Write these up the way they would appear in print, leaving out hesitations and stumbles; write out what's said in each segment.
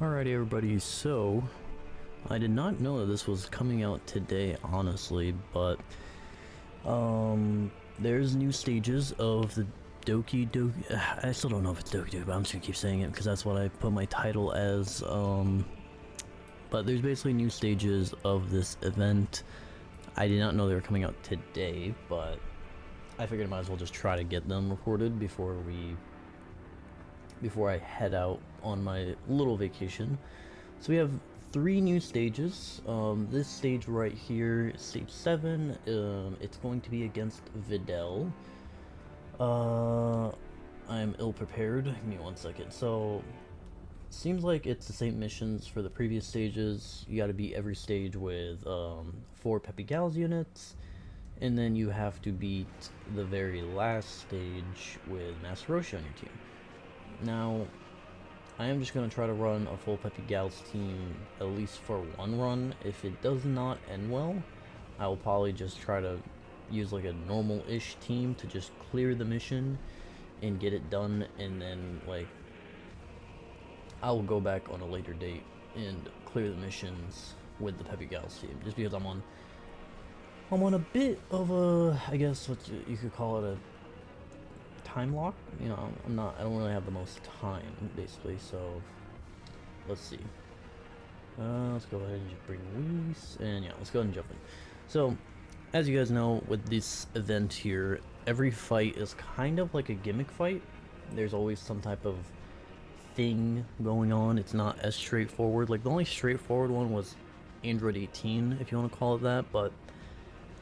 Alrighty everybody, so I did not know that this was coming out today, honestly, but there's new stages of the Doki Doki. I still don't know if it's Doki Doki, but I'm just gonna keep saying it because that's what I put my title as. But there's basically new stages of this event. I did not know they were coming out today, but I figured I might as well just try to get them recorded before I head out on my little vacation. So we have 3 new stages. This stage right here, stage 7, it's going to be against Videl. I'm ill prepared. Give me 1 second. So, seems like it's the same missions for the previous stages. You gotta beat every stage with 4 Peppy Gals units, and then you have to beat the very last stage with Master Roshi on your team. Now, I am just going to try to run a full Peppy Gals team at least for 1 run. If it does not end well, I will probably just try to use like a normal-ish team to just clear the mission and get it done, and then like I will go back on a later date and clear the missions with the Peppy Gals team, just because I'm on a bit of a, I guess what you could call it, a time lock. You know, I don't really have the most time, basically, so let's see. Let's go ahead and just bring Luis, and yeah, let's go ahead and jump in. So, as you guys know, with this event here, every fight is kind of like a gimmick fight. There's always some type of thing going on. It's not as straightforward. Like, the only straightforward one was Android 18, if you want to call it that, but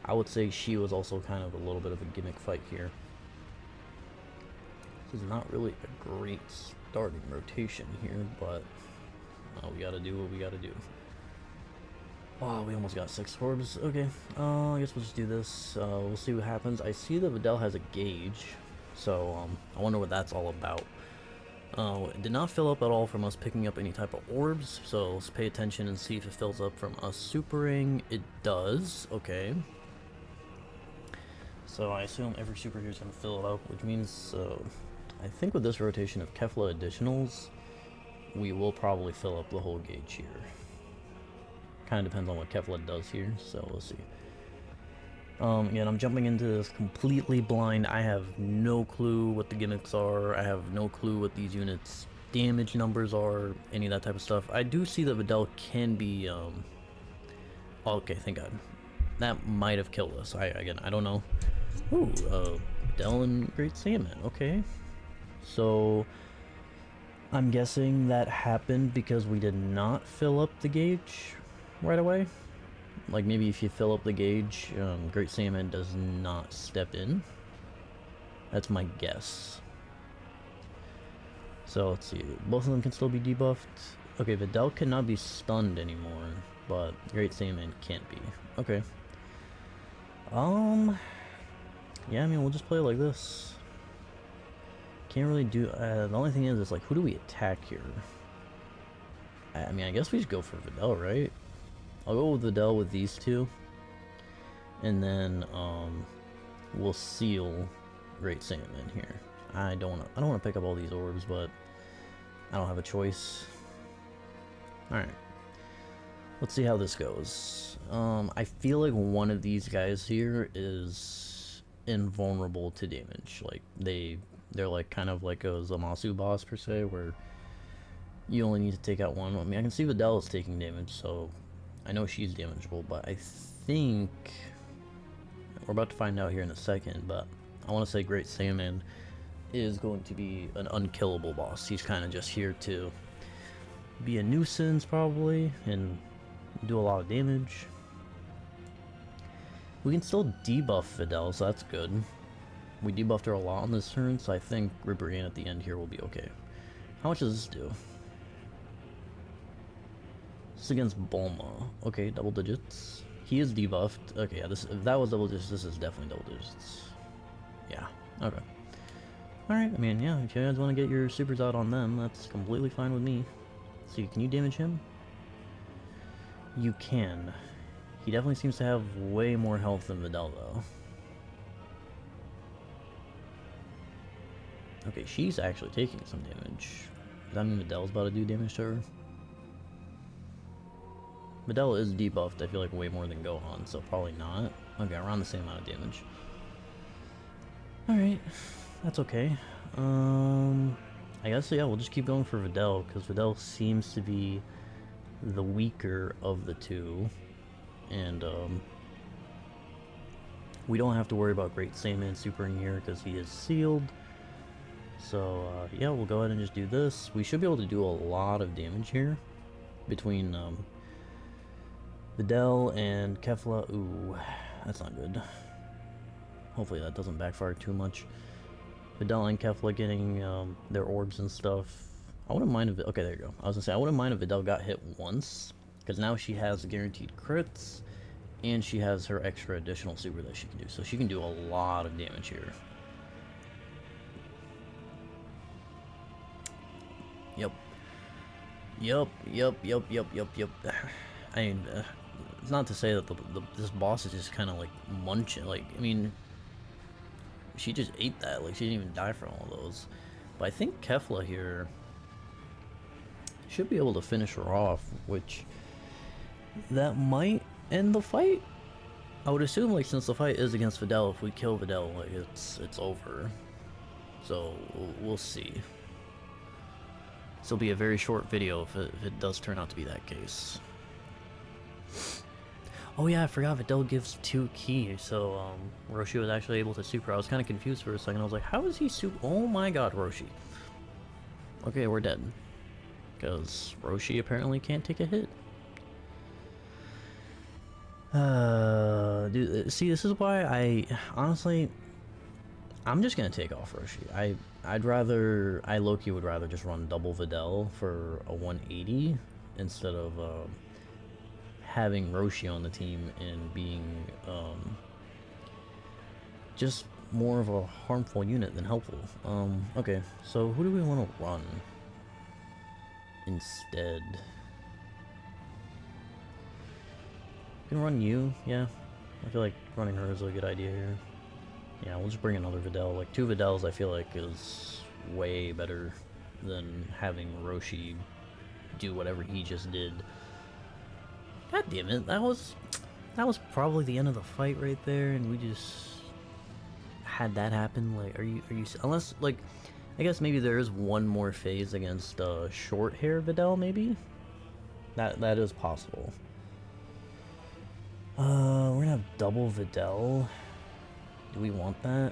I would say she was also kind of a little bit of a gimmick fight here. This is not really a great starting rotation here, but we gotta do what we gotta do. Oh, we almost got 6 orbs. Okay, I guess we'll just do this. We'll see what happens. I see that Videl has a gauge, so I wonder what that's all about. It did not fill up at all from us picking up any type of orbs, so let's pay attention and see if it fills up from us supering. It does. Okay. So I assume every super here is going to fill it up, which means I think with this rotation of Kefla additionals, we will probably fill up the whole gauge here. Kind of depends on what Kefla does here, so we'll see. Again, I'm jumping into this completely blind. I have no clue what the gimmicks are. I have no clue what these units' damage numbers are, any of that type of stuff. I do see that Videl can be, okay, thank God. That might have killed us. Again, I don't know. Ooh, Videl and Great Salmon, okay. So, I'm guessing that happened because we did not fill up the gauge right away. Like, maybe if you fill up the gauge, Great Salmon does not step in. That's my guess. So, let's see. Both of them can still be debuffed. Okay, Videl cannot be stunned anymore, but Great Salmon can't be. Okay. Yeah, I mean, we'll just play it like this. Can't really do... the only thing is, like, who do we attack here? I mean, I guess we just go for Videl, right? I'll go with Videl with these 2. And then, we'll seal Great Salmon here. I don't want to pick up all these orbs, but I don't have a choice. Alright. Let's see how this goes. I feel like one of these guys here is invulnerable to damage. Like, they're like kind of like a Zamasu boss per se, where you only need to take out one. I mean, I can see Videl is taking damage, so I know she's damageable, but I think we're about to find out here in a second, but I want to say Great Salmon is going to be an unkillable boss. He's kind of just here to be a nuisance, probably, and do a lot of damage. We can still debuff Videl, so that's good. We debuffed her a lot on this turn, so I think Ribrianne at the end here will be okay. How much does this do? This is against Bulma. Okay, double digits. He is debuffed. Okay, yeah, if that was double digits, this is definitely double digits. Yeah, okay. Alright, I mean, yeah, if you guys want to get your supers out on them, that's completely fine with me. See, can you damage him? You can. He definitely seems to have way more health than Videl, though. Okay, she's actually taking some damage. Does that mean Videl's about to do damage to her? Videl is debuffed, I feel like way more than Gohan, so probably not. Okay, around the same amount of damage. Alright, that's okay. I guess, yeah, we'll just keep going for Videl, because Videl seems to be the weaker of the two. And, we don't have to worry about Great Saiyaman Super in here, because he is sealed. So, yeah, we'll go ahead and just do this. We should be able to do a lot of damage here. Between, Videl and Kefla. Ooh, that's not good. Hopefully that doesn't backfire too much. Videl and Kefla getting their orbs and stuff. I wouldn't mind if... Okay, there you go. I was gonna say, I wouldn't mind if Videl got hit once. Because now she has guaranteed crits. And she has her extra additional super that she can do. So she can do a lot of damage here. Yep. I mean, it's not to say that this boss is just kind of like munching. Like, I mean, she just ate that. Like, she didn't even die from all those. But I think Kefla here should be able to finish her off, which that might end the fight. I would assume, like, since the fight is against Videl, if we kill Videl, like, it's over. So we'll see. This will be a very short video if it does turn out to be that case. Oh yeah, I forgot Videl gives 2 ki, so Roshi was actually able to super. I was kind of confused for a second. I was like, how is he super? Oh my god, Roshi. Okay, we're dead. Because Roshi apparently can't take a hit. Dude, see, this is why honestly, I'm just gonna take off Roshi. I low-key would rather just run double Videl for a 180 instead of having Roshi on the team and being just more of a harmful unit than helpful. Okay, so who do we want to run instead? We can run you, yeah. I feel like running her is a good idea here. Yeah, we'll just bring another Videl. Like, 2 Videls I feel like is way better than having Roshi do whatever he just did. God damn it, that was probably the end of the fight right there, and we just had that happen. Like, are you unless, like, I guess maybe there is one more phase against short hair Videl, maybe? That is possible. We're gonna have double Videl. Do we want that?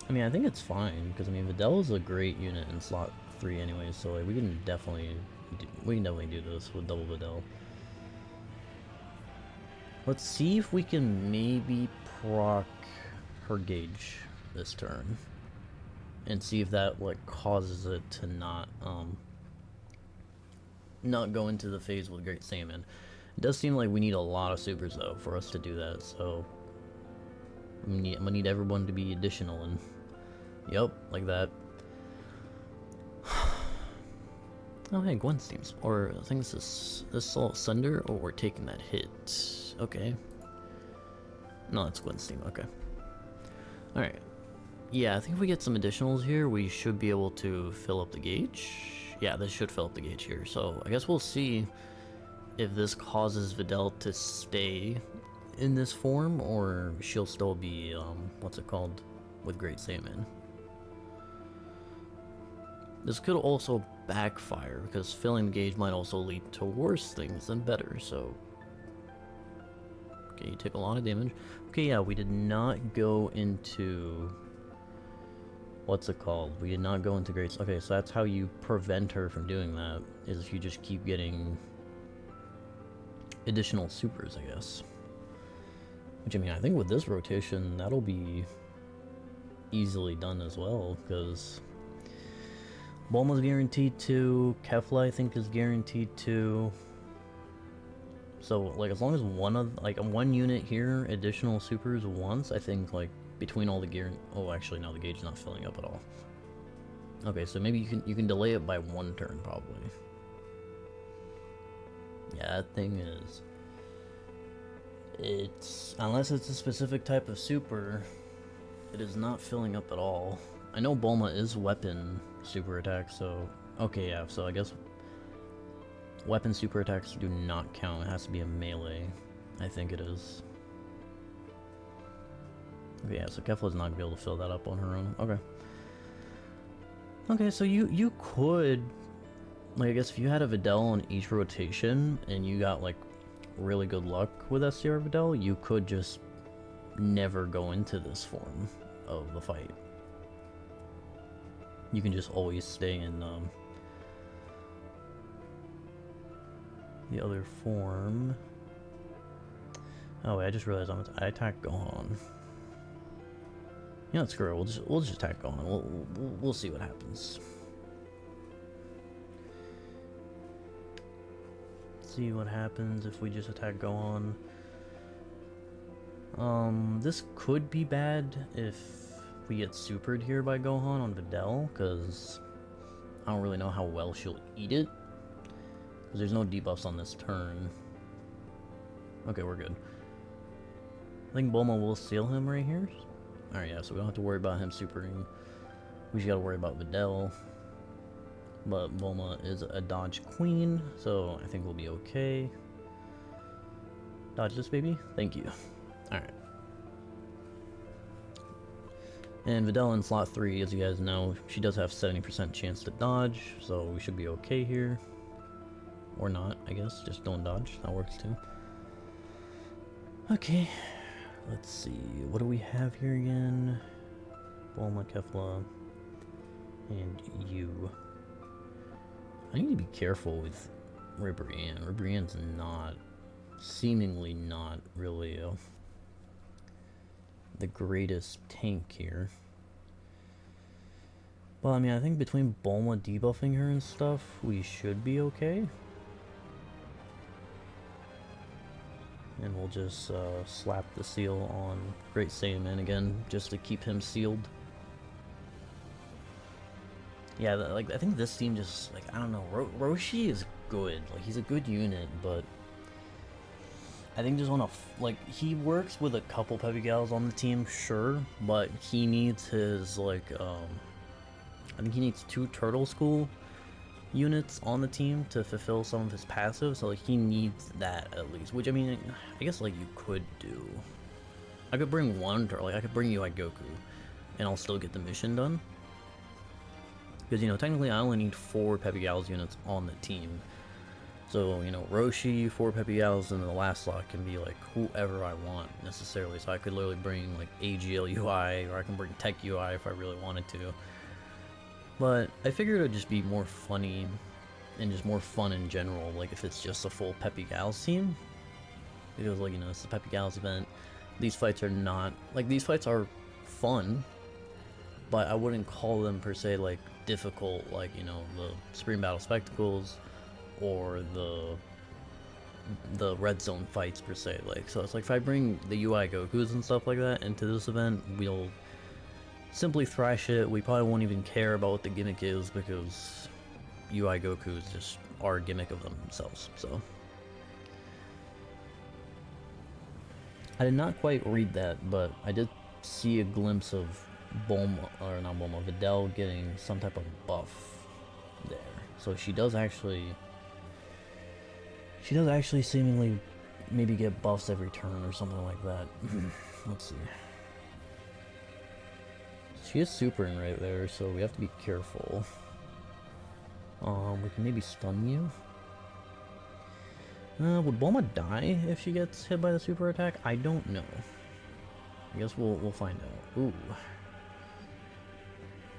I mean, I think it's fine, because I mean, Videl is a great unit in slot 3 anyway, so like, we can definitely do this with double Videl. Let's see if we can maybe proc her gauge this turn, and see if that like causes it to not go into the phase with Great Saiyaman. It does seem like we need a lot of supers though for us to do that, so I'm gonna need everyone to be additional, and yep, like that. Oh hey, Gwen's team's, or I think this Salt Sunder. Oh, we're taking that hit. Okay. No, that's Gwen's team. Okay. All right. Yeah, I think if we get some additionals here, we should be able to fill up the gauge. Yeah, this should fill up the gauge here. So I guess we'll see if this causes Videl to stay in this form, or she'll still be, what's it called, with Great Saiyaman. This could also backfire, because filling the gauge might also lead to worse things than better, so... Okay, you take a lot of damage. Okay, yeah, we did not go into... What's it called? We did not go into Great... Okay, so that's how you prevent her from doing that, is if you just keep getting additional supers, I guess. Which, I mean, I think with this rotation, that'll be easily done as well, because Bulma's guaranteed to, Kefla I think is guaranteed to. So, like, as long as one unit here, additional supers once, I think, like, between all the gear... Oh, actually, no, the gauge is not filling up at all. Okay, so maybe you can delay it by 1 turn, probably. Yeah, that thing is... Unless it's a specific type of super, it is not filling up at all. I know Bulma is weapon super attack, so... Okay, yeah, so I guess... Weapon super attacks do not count. It has to be a melee. I think it is. Okay, yeah, so Kefla's not gonna be able to fill that up on her own. Okay. Okay, so you could, like, I guess if you had a Videl on each rotation and you got like really good luck with SCR Videl, you could just never go into this form of the fight. You can just always stay in the other form. Oh wait, I just realized I attack Gohan. You know, screw it. We'll just attack Gohan. We'll see what happens. See what happens if we just attack Gohan. This could be bad if we get supered here by Gohan on Videl, because I don't really know how well she'll eat it. Because there's no debuffs on this turn. Okay, we're good. I think Bulma will seal him right here. Alright, yeah, so we don't have to worry about him supering. We just gotta worry about Videl. But Bulma is a dodge queen, so I think we'll be okay. Dodge this, baby. Thank you. Alright. And Videl in slot 3, as you guys know, she does have 70% chance to dodge, so we should be okay here. Or not, I guess. Just don't dodge. That works too. Okay. Let's see. What do we have here again? Bulma, Kefla, and you. I need to be careful with Ribrianne. Ribrianne's not, seemingly not really the greatest tank here. Well, I mean, I think between Bulma debuffing her and stuff, we should be okay. And we'll just slap the seal on Great Saiyaman again, just to keep him sealed. Yeah, like, I think this team just, like, I don't know, Roshi is good. Like, he's a good unit, but I think just wanna, like, he works with a couple Peppy Gals on the team, sure, but he needs his, like, I think he needs 2 Turtle School units on the team to fulfill some of his passives, so like he needs that at least, which I mean, I guess like you could do. I could bring one, like I could bring UI Goku and I'll still get the mission done. Because, you know, technically I only need 4 Peppy Gals units on the team. So, you know, Roshi, 4 Peppy Gals, and the last slot can be like whoever I want necessarily. So I could literally bring like AGL UI, or I can bring Tech UI if I really wanted to. But I figured it would just be more funny and just more fun in general, like if it's just a full Peppy Gals team. Because, like, you know, it's the Peppy Gals event. These fights are not, like, these fights are fun, but I wouldn't call them per se like difficult, like, you know, the Supreme Battle Spectacles or the Red Zone fights per se. Like, so it's like if I bring the UI Gokus and stuff like that into this event, we'll simply thrash it. We probably won't even care about what the gimmick is, because UI Goku is just our gimmick of themselves. So I did not quite read that, but I did see a glimpse of Bulma, or not Bulma, Videl getting some type of buff there. So she does actually seemingly maybe get buffs every turn or something like that. Let's see. She is supering right there, so we have to be careful. We can maybe stun you. Would Bulma die if she gets hit by the super attack? I don't know. I guess we'll find out. Ooh.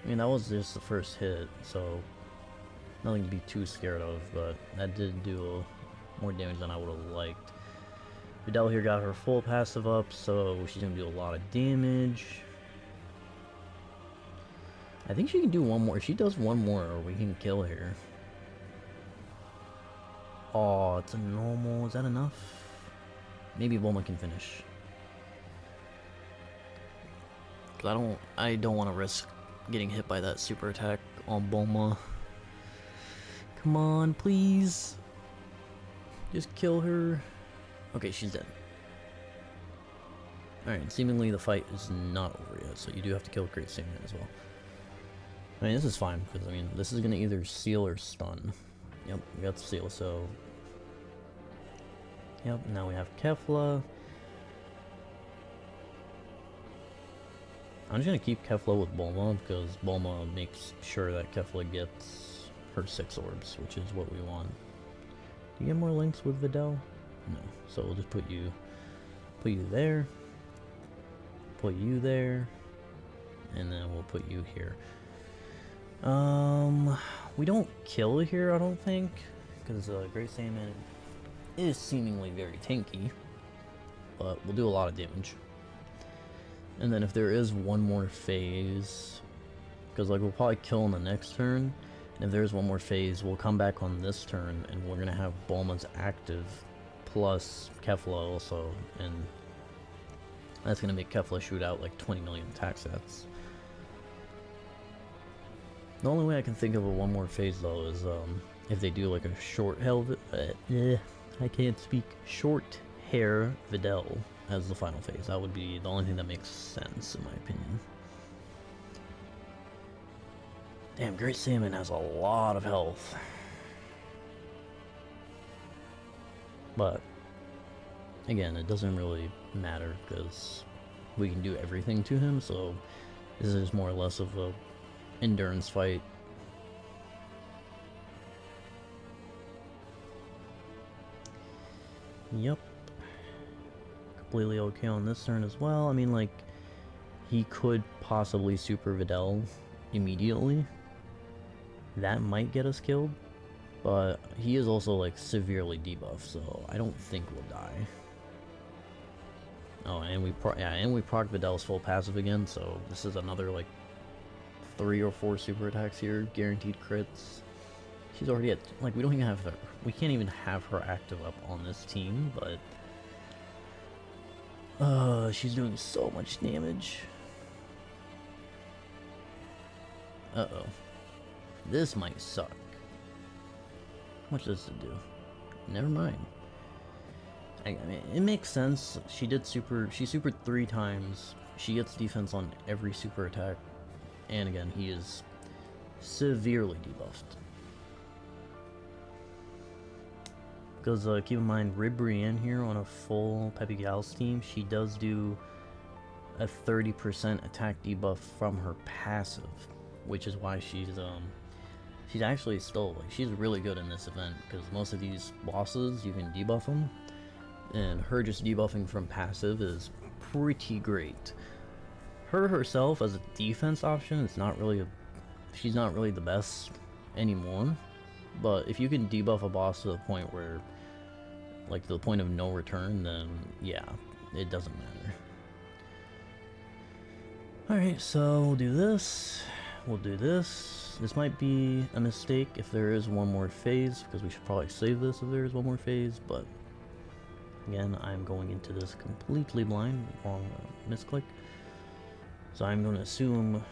I mean, that was just the first hit, so nothing to be too scared of, but that did do more damage than I would have liked. Videl here got her full passive up, so she's gonna do a lot of damage. I think she can do one more. If she does one more, we can kill her. Oh, it's a normal. Is that enough? Maybe Bulma can finish. Cause I don't want to risk getting hit by that super attack on Bulma. Come on, please. Just kill her. Okay, she's dead. Alright, seemingly the fight is not over yet, so you do have to kill Great Saiyaman as well. I mean, this is fine, because, I mean, this is going to either seal or stun. Yep, we got the seal, so... Yep, now we have Kefla. I'm just gonna keep Kefla with Bulma, because Bulma makes sure that Kefla gets her 6 orbs, which is what we want. Do you get more links with Videl? No. So we'll just put you there, put you there, and then we'll put you here. We don't kill here, I don't think, because Great Saiyaman is seemingly very tanky, but we'll do a lot of damage. And then if there is one more phase, because like we'll probably kill in the next turn, and if there's one more phase, we'll come back on this turn, and we're gonna have Bulma's active plus Kefla also, and that's gonna make Kefla shoot out like 20 million attack sets. The only way I can think of a one more phase though is if they do like a short I can't speak, short hair Videl as the final phase. That would be the only thing that makes sense in my opinion. Damn, Great Saiyaman has a lot of health. But again, it doesn't really matter because we can do everything to him, so this is more or less of a endurance fight. Yep. Completely okay on this turn as well. I mean, like, he could possibly Super Videl immediately. That might get us killed. But he is also, like, severely debuffed, so I don't think we'll die. Oh, and we proc Videl's full passive again, so this is another, like, 3 or 4 super attacks here, guaranteed crits. She's already at, like, we don't even have her, we can't even have her active up on this team, but she's doing so much damage. Uh-oh. This might suck. How much does it do? Never mind. I mean, it makes sense. She supered 3 times. She gets defense on every super attack. And again, he is severely debuffed. Because keep in mind, Ribrianne here on a full Peppy Gals team, she does do a 30% attack debuff from her passive, which is why she's actually still, like, she's really good in this event, because most of these bosses, you can debuff them, and her just debuffing from passive is pretty great. Her herself as a defense option is not really she's not really the best anymore, but if you can debuff a boss to the point where, like, to the point of no return, then yeah, it doesn't matter. Alright, so we'll do this, we'll do this. This might be a mistake if there is one more phase, because we should probably save this if there is one more phase, but again, I'm going into this completely blind, wrong misclick. So I'm going to assume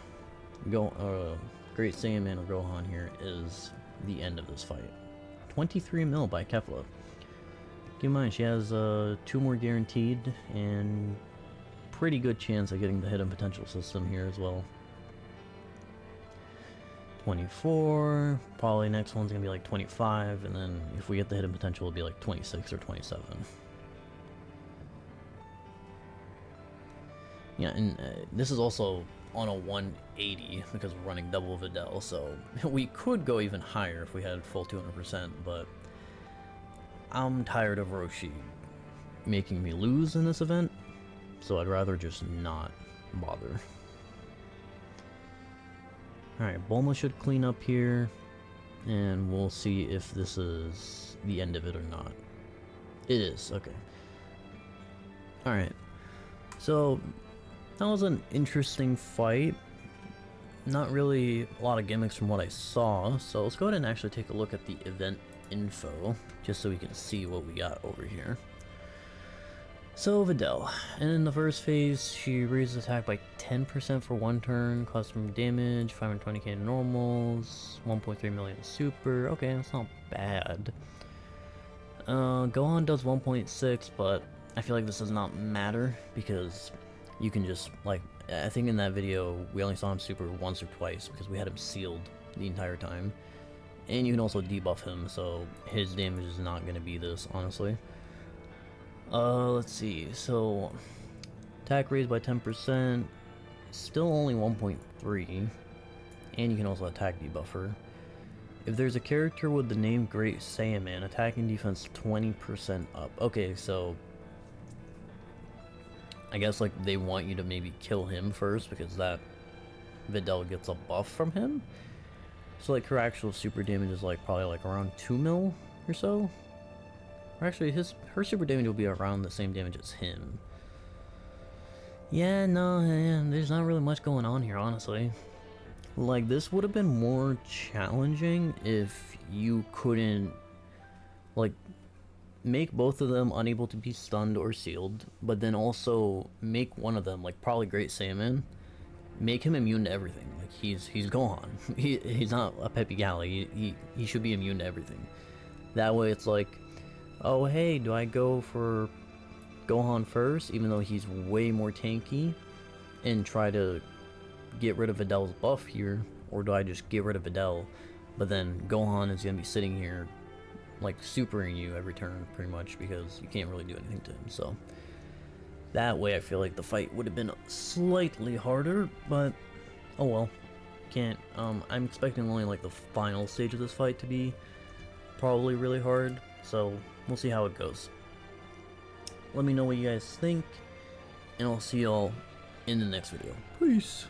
Great Saiyaman or Gohan here is the end of this fight. 23 mil by Kefla. Keep in mind, she has 2 more guaranteed, and pretty good chance of getting the hidden potential system here as well. 24, probably next one's going to be like 25, and then if we get the hidden potential, it'll be like 26 or 27. Yeah, and this is also on a 180 because we're running double Videl, so we could go even higher if we had full 200%, but I'm tired of Roshi making me lose in this event, so I'd rather just not bother. Alright, Bulma should clean up here, and we'll see if this is the end of it or not. It is, okay. Alright, so that was an interesting fight. Not really a lot of gimmicks from what I saw, so let's go ahead and actually take a look at the event info, just so we can see what we got over here. So Videl, and in the first phase, she raises attack by 10% for 1 turn, custom damage, 520k normals, 1.3 million super. Okay, that's not bad. Gohan does 1.6, but I feel like this does not matter because you can just, like, I think in that video we only saw him super once or twice because we had him sealed the entire time. And you can also debuff him, so his damage is not going to be this, honestly. Let's see. So, attack raised by 10%, still only 1.3, and you can also attack debuffer. If there's a character with the name Great Saiyaman, attacking defense 20% up. Okay, so I guess like they want you to maybe kill him first because that Videl gets a buff from him. So like her actual super damage is like probably like around 2 mil or so. Or actually her super damage will be around the same damage as him. Yeah, no, there's not really much going on here, honestly. Like, this would have been more challenging if you couldn't, like, make both of them unable to be stunned or sealed, but then also make one of them, like, probably Great Saiyaman, make him immune to everything. Like, he's Gohan. He's not a Peppy Galley. He should be immune to everything. That way it's like, oh, hey, do I go for Gohan first, even though he's way more tanky, and try to get rid of Videl's buff here, or do I just get rid of Videl, but then Gohan is gonna be sitting here like supering you every turn pretty much because you can't really do anything to him. So that way I feel like the fight would have been slightly harder, but oh well. Can't I'm expecting only like the final stage of this fight to be probably really hard, so we'll see how it goes. Let me know what you guys think, and I'll see y'all in the next video. Peace.